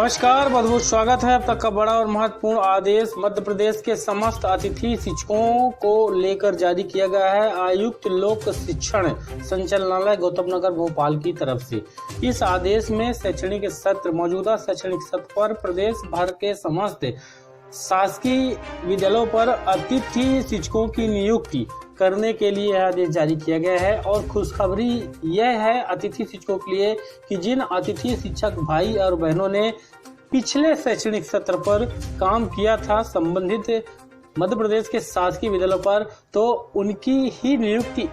नमस्कार, बहुत बहुत स्वागत है। अब तक का बड़ा और महत्वपूर्ण आदेश मध्य प्रदेश के समस्त अतिथि शिक्षकों को लेकर जारी किया गया है आयुक्त लोक शिक्षण संचालनालय गौतम नगर भोपाल की तरफ से। इस आदेश में मौजूदा शैक्षणिक सत्र पर प्रदेश भर के समस्त शासकीय विद्यालयों पर अतिथि शिक्षकों की नियुक्ति करने के लिए यह आदेश जारी किया गया है। और खुशखबरी यह है अतिथि शिक्षकों के लिए कि जिन अतिथि शिक्षक भाई और बहनों ने पिछले शैक्षणिक सत्र पर काम किया था संबंधित मध्य प्रदेश के शासकीय विद्यालयों पर, तो उनकी ही नियुक्ति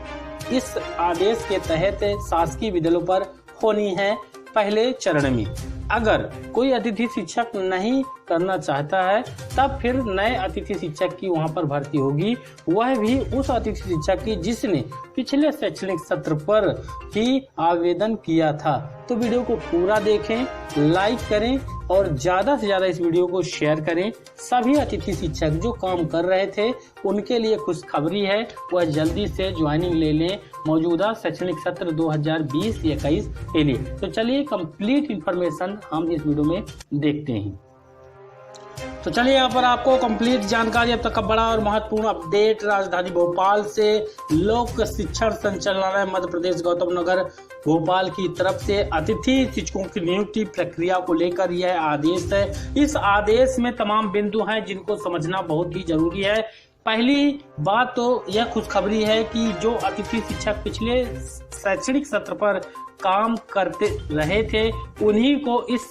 इस आदेश के तहत शासकीय विद्यालयों पर होनी है पहले चरण में। अगर कोई अतिथि शिक्षक नहीं करना चाहता है तब फिर नए अतिथि शिक्षक की वहां पर भर्ती होगी, वह भी उस अतिथि शिक्षक की जिसने पिछले शैक्षणिक सत्र पर ही आवेदन किया था। तो वीडियो को पूरा देखें, लाइक करें और ज्यादा से ज्यादा इस वीडियो को शेयर करें। सभी अतिथि शिक्षक जो काम कर रहे थे उनके लिए खुशखबरी है, वह जल्दी से ज्वाइनिंग ले लें मौजूदा शैक्षणिक सत्र 2020-21 के लिए। तो चलिए कंप्लीट इंफॉर्मेशन हम इस वीडियो में देखते हैं। तो चलिए यहाँ पर आपको कंप्लीट जानकारी, अब तक का बड़ा और महत्वपूर्ण अपडेट राजधानी भोपाल से लोक शिक्षण संचालनालय मध्य प्रदेश गौतम नगर भोपाल की तरफ से अतिथि शिक्षकों की नियुक्ति प्रक्रिया को लेकर यह आदेश है। इस आदेश में तमाम बिंदु हैं जिनको समझना बहुत ही जरूरी है। पहली बात तो यह खुशखबरी है कि जो अतिथि शिक्षक पिछले शैक्षणिक सत्र पर काम करते रहे थे उन्हीं को इस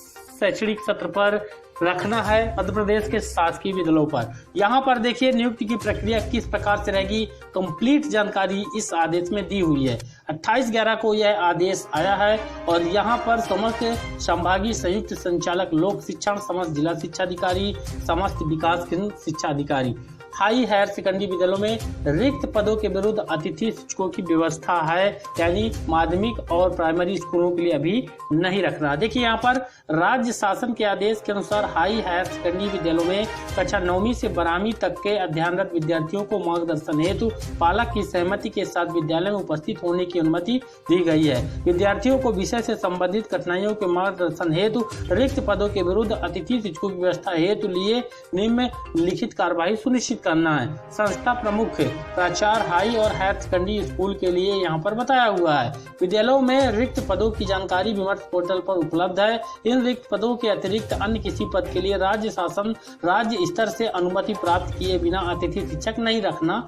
शैक्षणिक सत्र पर रखना है मध्य प्रदेश के शासकीय विद्यालयों पर। यहाँ पर देखिए नियुक्ति की प्रक्रिया किस प्रकार से रहेगी, कंप्लीट जानकारी इस आदेश में दी हुई है। 28/11 को यह आदेश आया है और यहाँ पर समस्त संभागीय संयुक्त संचालक लोक शिक्षण, समस्त जिला शिक्षा अधिकारी, समस्त विकास खंड शिक्षा अधिकारी, हाई हायर सेकेंडरी विद्यालयों में रिक्त पदों के विरुद्ध अतिथि शिक्षकों की व्यवस्था है, यानी माध्यमिक और प्राइमरी स्कूलों के लिए अभी नहीं रखना। देखिए यहाँ पर राज्य शासन के आदेश के अनुसार हाई हायर सेकेंडरी विद्यालयों में कक्षा 9वीं से 12वीं तक के अध्ययनरत विद्यार्थियों को मार्गदर्शन हेतु पालक की सहमति के साथ विद्यालय में उपस्थित होने की अनुमति दी गई है। विद्यार्थियों को विषय से संबंधित कठिनाइयों के मार्गदर्शन हेतु रिक्त पदों के विरुद्ध अतिथि शिक्षकों की व्यवस्था हेतु लिए निम्नलिखित कार्यवाही सुनिश्चित करना है। संस्था प्रमुख प्राचार्य हाई और हायर सेकेंडरी स्कूल के लिए यहाँ पर बताया हुआ है। विद्यालयों में रिक्त पदों की जानकारी विमर्श पोर्टल पर उपलब्ध है। इन रिक्त पदों के अतिरिक्त अन्य किसी पद के लिए राज्य शासन राज्य स्तर से अनुमति प्राप्त किए बिना अतिथि शिक्षक नहीं रखना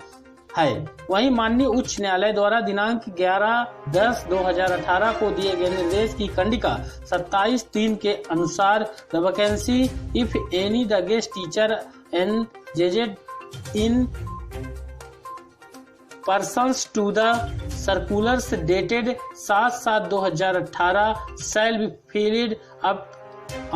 है। वहीं माननीय उच्च न्यायालय द्वारा दिनांक 11/10/2018 को दिए गए निर्देश की कंडिका 27(3) के अनुसार the vacancy if any the guest teacher NJZ in persons to the circulars dated 7/7/2018 shall be filled up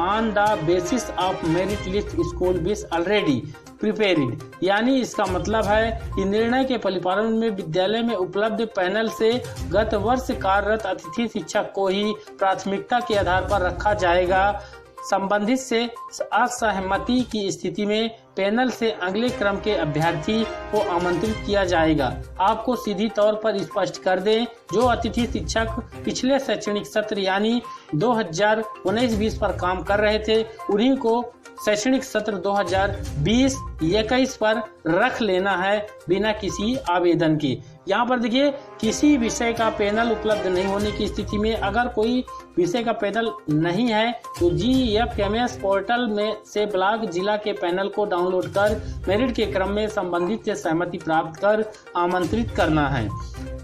on the basis of merit list school base already prepared। यानी इसका मतलब है कि निर्णय के परिपालन में विद्यालय में उपलब्ध पैनल से गत वर्ष कार्यरत अतिथि शिक्षक को ही प्राथमिकता के आधार पर रखा जाएगा। संबंधित से असहमति की स्थिति में पैनल से अगले क्रम के अभ्यर्थी को आमंत्रित किया जाएगा। आपको सीधी तौर पर स्पष्ट कर दें, जो अतिथि शिक्षक पिछले शैक्षणिक सत्र यानी 2019-20 पर काम कर रहे थे उन्हीं को शैक्षणिक सत्र 2020-21 पर रख लेना है बिना किसी आवेदन के। यहाँ पर देखिए किसी विषय का पैनल उपलब्ध नहीं होने की स्थिति में अगर कोई विषय का पैनल नहीं है तो GFMS पोर्टल में से ब्लॉक जिला के पैनल को डाउनलोड कर मेरिट के क्रम में संबंधित से सहमति प्राप्त कर आमंत्रित करना है।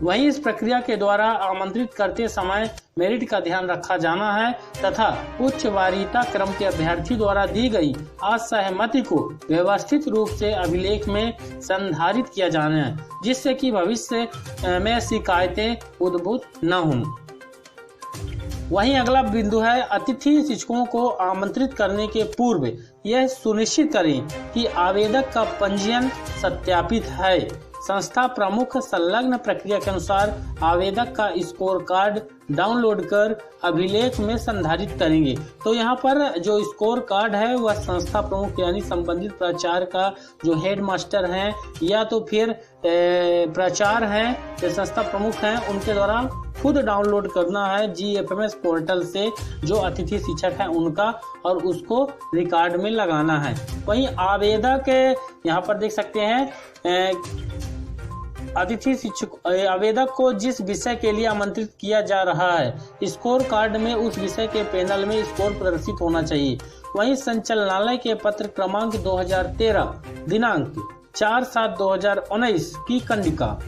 वहीं इस प्रक्रिया के द्वारा आमंत्रित करते समय मेरिट का ध्यान रखा जाना है तथा उच्च वरीयता क्रम के अभ्यर्थी द्वारा दी गई असहमति को व्यवस्थित रूप से अभिलेख में संधारित किया जाना है, जिससे कि भविष्य में शिकायतें उद्भूत न हों। वहीं अगला बिंदु है अतिथि शिक्षकों को आमंत्रित करने के पूर्व यह सुनिश्चित करें कि आवेदक का पंजीयन सत्यापित है। संस्था प्रमुख संलग्न प्रक्रिया के अनुसार आवेदक का स्कोर कार्ड डाउनलोड कर अभिलेख में संधारित करेंगे। तो यहाँ पर जो स्कोर कार्ड है वह संस्था प्रमुख यानी संबंधित प्राचार्य का जो हेड मास्टर हैं या तो फिर प्राचार्य हैं जो संस्था प्रमुख हैं उनके द्वारा खुद डाउनलोड करना है GFMS पोर्टल से जो अतिथि शिक्षक है उनका, और उसको रिकॉर्ड में लगाना है। वहीं आवेदक यहाँ पर देख सकते हैं अतिथि शिक्षक आवेदक को जिस विषय के लिए आमंत्रित किया जा रहा है स्कोर कार्ड में उस विषय के पैनल में स्कोर प्रदर्शित होना चाहिए। वहीं संचालनालय के पत्र क्रमांक 2013 दिनांक 4/7/2019 की कंडिका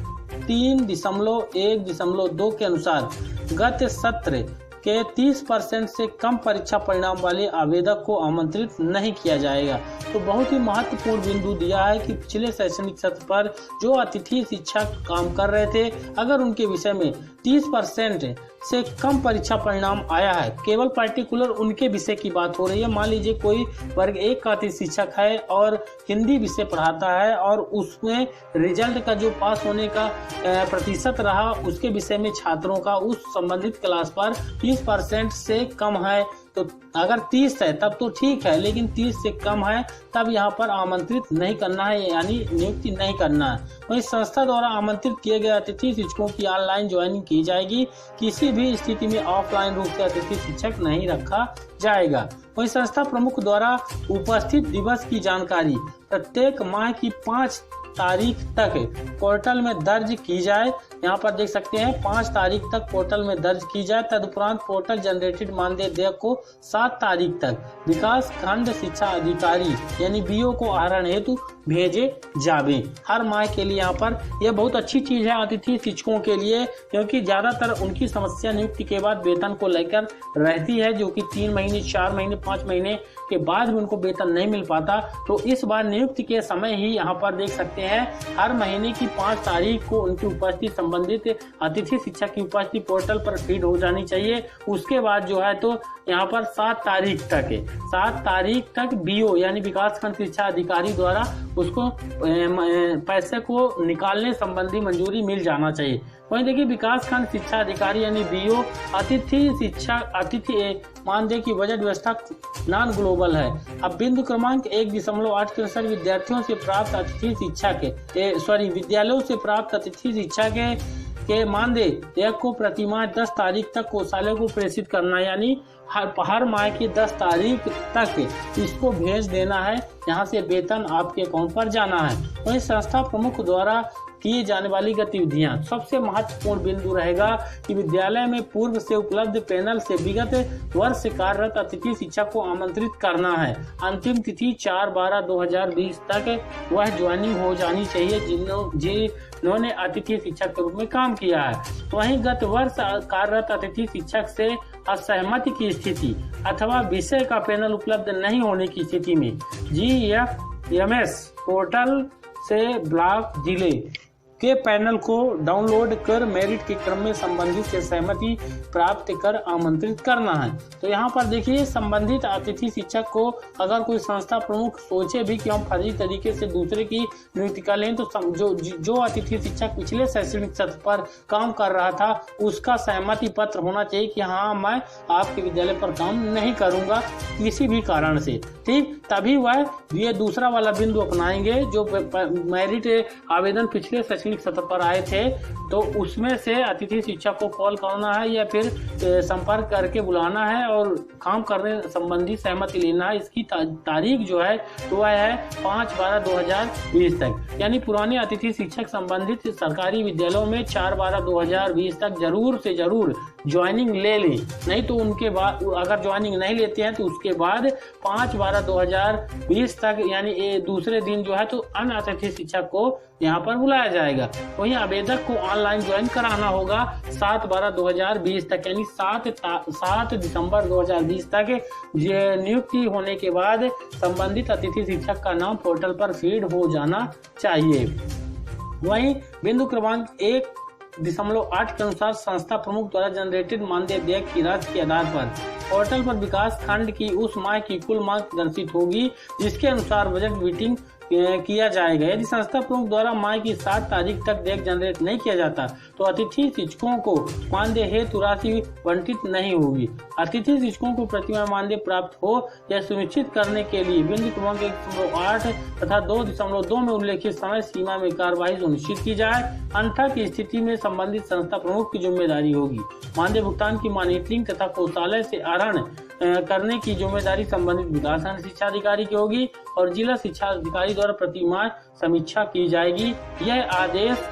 3.1.2 के अनुसार गत सत्र के 30% से कम परीक्षा परिणाम वाले आवेदक को आमंत्रित नहीं किया जाएगा। तो बहुत ही महत्वपूर्ण बिंदु दिया है कि पिछले शैक्षणिक सत्र पर जो अतिथि शिक्षक काम कर रहे थे, अगर उनके विषय में 30% से कम परीक्षा परिणाम आया है, केवल पार्टिकुलर उनके विषय की बात हो रही है। मान लीजिए कोई वर्ग 1 का अतिथि शिक्षक है और हिंदी विषय पढ़ाता है और उसमें रिजल्ट का जो पास होने का प्रतिशत रहा उसके विषय में छात्रों का उस संबंधित क्लास पर 30% से कम है, तो अगर 30 है तब तो ठीक है, लेकिन 30 से कम है तब यहाँ पर आमंत्रित नहीं करना है, यानी नियुक्ति नहीं करना है। वहीं संस्था द्वारा आमंत्रित किए गए अतिथि शिक्षकों की ऑनलाइन ज्वाइनिंग की जाएगी। किसी भी स्थिति में ऑफलाइन रूप से अतिथि शिक्षक नहीं रखा जाएगा। वहीं संस्था प्रमुख द्वारा उपस्थित दिवस की जानकारी प्रत्येक माह की 5 तारीख तक पोर्टल में दर्ज की जाए। यहाँ पर देख सकते हैं 5 तारीख तक पोर्टल में दर्ज की जाए। तदुपरांत पोर्टल जनरेटेड मानदेय देयक को 7 तारीख तक विकास खंड शिक्षा अधिकारी यानी BO को आहरण हेतु भेजे जावे। हर माह के लिए यहाँ पर यह बहुत अच्छी चीज है अतिथि शिक्षकों के लिए, क्योंकि ज्यादातर उनकी समस्या नियुक्ति के बाद वेतन को लेकर रहती है, जो कि 3 महीने 4 महीने 5 महीने के बाद भी उनको वेतन नहीं मिल पाता। तो इस बार नियुक्ति के समय ही यहाँ पर देख सकते हैं हर महीने की 5 तारीख को उनकी उपस्थिति संबंधित अतिथि शिक्षक की उपस्थिति पोर्टल पर फीड हो जानी चाहिए। उसके बाद जो है तो यहाँ पर 7 तारीख तक BO यानी विकास खंड शिक्षा अधिकारी द्वारा उसको पैसे को निकालने संबंधी मंजूरी मिल जाना चाहिए। वहीं देखिए विकास खंड शिक्षा अधिकारी यानी BO अतिथि मानदेय की बजट व्यवस्था नॉन ग्लोबल है। अब बिंदु क्रमांक 1.8 के अनुसार विद्यालयों से प्राप्त अतिथि शिक्षा के मानदेय देयक को प्रतिमाह 10 तारीख तक कोषालय को प्रेषित करना, यानी हर माह की 10 तारीख तक इसको भेज देना है। यहाँ से वेतन आपके अकाउंट पर जाना है। वहीं संस्था प्रमुख द्वारा किए जाने वाली गतिविधियां, सबसे महत्वपूर्ण बिंदु रहेगा कि विद्यालय में पूर्व से उपलब्ध पैनल से विगत वर्ष कार्यरत अतिथि शिक्षक को आमंत्रित करना है। अंतिम तिथि 4/12/2020 तक वह ज्वाइनिंग हो जानी चाहिए जिन्होंने अतिथि शिक्षक के रूप में काम किया है। वहीं गत वर्ष कार्यरत अतिथि शिक्षक से असहमति की स्थिति अथवा विषय का पैनल उपलब्ध नहीं होने की स्थिति में GFMS पोर्टल से ब्लॉक जिले के पैनल को डाउनलोड कर मेरिट के क्रम में संबंधित से सहमति प्राप्त कर आमंत्रित करना है। तो यहाँ पर देखिए संबंधित अतिथि शिक्षक को अगर कोई संस्था प्रमुख सोचे भी कि हम फर्जी तरीके से दूसरे की नियुक्ति कर लें, तो जो अतिथि शिक्षक पिछले शैक्षणिक सत्र पर काम कर रहा था उसका सहमति पत्र होना चाहिए कि हाँ मैं आपके विद्यालय पर काम नहीं करूंगा किसी भी कारण से, ठीक, तभी वह ये दूसरा वाला बिंदु अपनाएंगे। जो मेरिट आवेदन पिछले शैक्षणिक सत्र पर आए थे तो उसमें से अतिथि शिक्षक को कॉल करना है या फिर संपर्क करके बुलाना है और काम करने संबंधी सहमति लेना है। इसकी तारीख जो है तो वह है 5/12/2020 तक, यानी पुराने अतिथि शिक्षक संबंधित सरकारी विद्यालयों में 4/12/2020 तक जरूर से जरूर ज्वाइनिंग ले लें। नहीं तो उनके बाद अगर ज्वाइनिंग नहीं लेते हैं तो उसके बाद 5/12/2020 तक यानी दूसरे दिन जो है तो अन्य अतिथि शिक्षक को यहाँ पर बुलाया जाएगा। वहीं आवेदक को ऑनलाइन ज्वाइन कराना होगा 7/12/2020 तक, यानी 7 दिसंबर 2020 तक नियुक्ति होने के बाद संबंधित अतिथि शिक्षक का नाम पोर्टल पर फीड हो जाना चाहिए। वहीं बिंदु क्रमांक 1.8 के अनुसार संस्था प्रमुख द्वारा जनरेटेड मानदेय देयक की राशि के आधार पर पोर्टल पर विकास खंड की उस माह की कुल मांग दर्शित होगी जिसके अनुसार बजट मीटिंग किया जाएगा। यदि संस्था प्रमुख द्वारा माह की 7 तारीख तक देय जनरेट नहीं किया जाता तो अतिथि शिक्षकों को मानदेय हेतु राशि आवंटित नहीं होगी। अतिथि शिक्षकों को प्रतिमाह मानदेय प्राप्त हो यह सुनिश्चित करने के लिए बिंदु क्रमांक 1.8 तथा 2.2 में उल्लेखित समय सीमा में कार्यवाही सुनिश्चित की जाए, अन्यथा की स्थिति में संबंधित संस्था प्रमुख की जिम्मेदारी होगी। मानदेय भुगतान की मॉनिटरिंग तथा कोषालय से आहरण करने की जिम्मेदारी संबंधित विकासखंड शिक्षा अधिकारी की होगी और जिला शिक्षा अधिकारी द्वारा प्रतिमाह समीक्षा की जाएगी। यह आदेश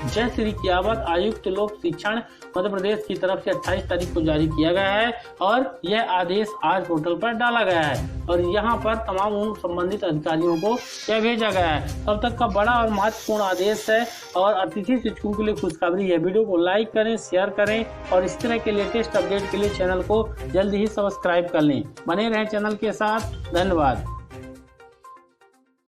जय श्री कियावत आयुक्त लोक शिक्षण मध्य प्रदेश की तरफ से 28 तारीख को जारी किया गया है और यह आदेश आज पोर्टल पर डाला गया है और यहाँ पर तमाम संबंधित अधिकारियों को यह भेजा गया है। तब तक का बड़ा और महत्वपूर्ण आदेश है और अतिथि शिक्षकों के लिए खुशखबरी है। वीडियो को लाइक करें, शेयर करें और इस तरह के लेटेस्ट अपडेट के लिए चैनल को जल्दी ही सब्सक्राइब कर लें। बने रहें चैनल के साथ। धन्यवाद।